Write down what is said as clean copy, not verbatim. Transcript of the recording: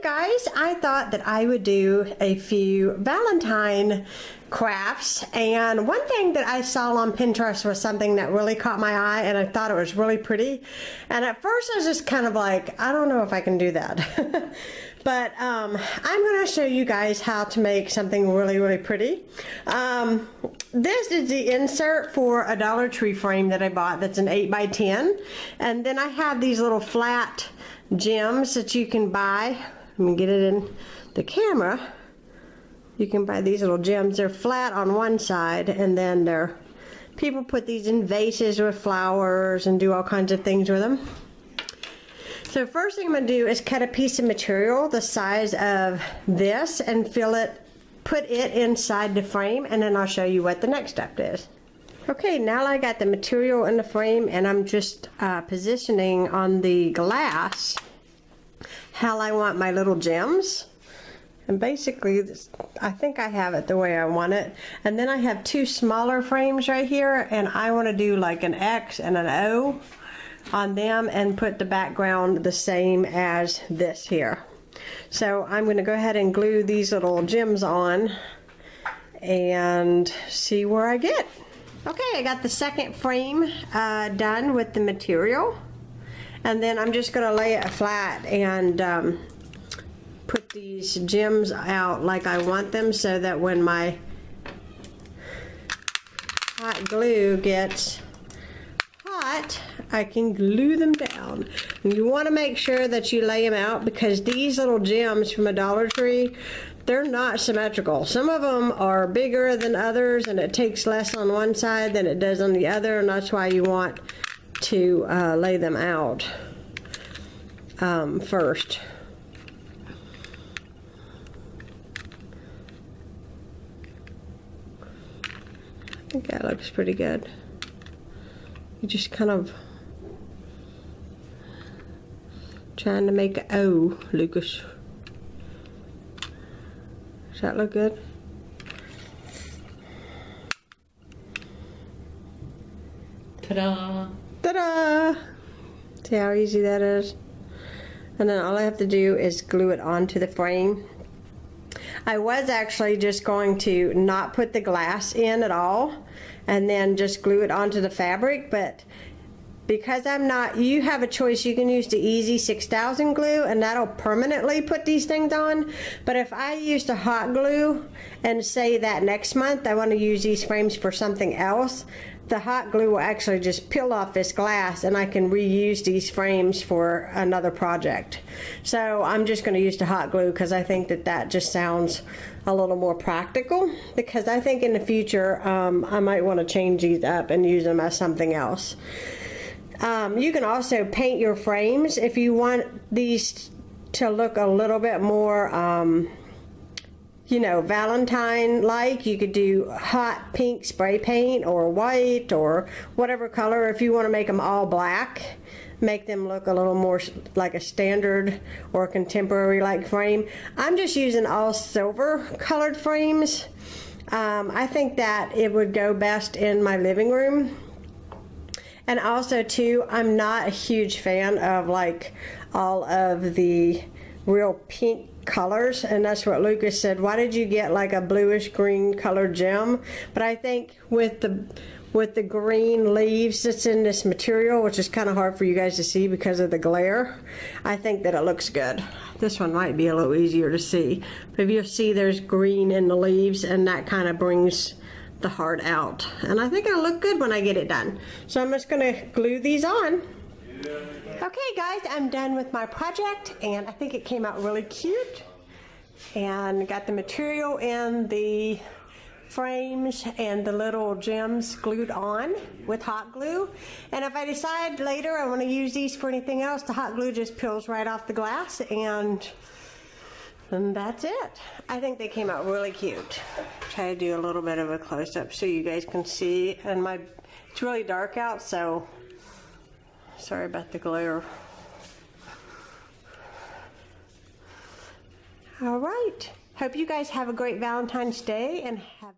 guys, I thought that I would do a few Valentine crafts, and one thing that I saw on Pinterest was something that really caught my eye, and I thought it was really pretty. And at first I was just kind of like, I don't know if I can do that. But I'm going to show you guys how to make something really, really pretty. This is the insert for a Dollar Tree frame that I bought that's an 8x10. And then I have these little flat gems that you can buy. Let me get it in the camera. You can buy these little gems. They're flat on one side, and then people put these in vases with flowers and do all kinds of things with them. So first thing I'm going to do is cut a piece of material the size of this and put it inside the frame, and then I'll show you what the next step is. Okay, now I got the material in the frame, and I'm just positioning on the glass how I want my little gems. And basically, I think I have it the way I want it. And then I have two smaller frames right here, and I want to do like an X and an O on them and put the background the same as this here. So I'm going to go ahead and glue these little gems on and see where I get. Okay, I got the second frame done with the material, and then I'm just going to lay it flat and put these gems out like I want them, so that when my hot glue gets hot, I can glue them down. And you want to make sure that you lay them out, because these little gems from a Dollar Tree, they're not symmetrical. Some of them are bigger than others, and it takes less on one side than it does on the other, and that's why you want to lay them out first. I think that looks pretty good. You just kind of trying to make an O, Lucas. Does that look good? Ta-da! Ta-da! See how easy that is? And then all I have to do is glue it onto the frame. I was actually just going to not put the glass in at all and then just glue it onto the fabric, but because I'm not, you have a choice. You can use the Easy 6000 glue, and that'll permanently put these things on. But if I used a hot glue and say that next month I want to use these frames for something else, the hot glue will actually just peel off this glass, and I can reuse these frames for another project. So I'm just going to use the hot glue because I think that that just sounds a little more practical, because I think in the future I might want to change these up and use them as something else. You can also paint your frames if you want these to look a little bit more you know, Valentine-like. You could do hot pink spray paint or white or whatever color. If you want to make them all black, make them look a little more like a standard or contemporary-like frame. I'm just using all silver colored frames. I think that it would go best in my living room. And also too, I'm not a huge fan of like all of the real pink colors, and that's what Lucas said, why did you get like a bluish green colored gem? But I think with the green leaves that's in this material, which is kind of hard for you guys to see because of the glare, I think that it looks good. This one might be a little easier to see, but if you'll see, there's green in the leaves, and that kind of brings the heart out, and I think it'll look good when I get it done. So I'm just going to glue these on. Okay guys, I'm done with my project, and I think it came out really cute, and got the material in the frames and the little gems glued on with hot glue. And if I decide later I want to use these for anything else, the hot glue just peels right off the glass, and that's it. I think they came out really cute. Try to do a little bit of a close-up so you guys can see, and it's really dark out, so sorry about the glare. All right. Hope you guys have a great Valentine's Day, and have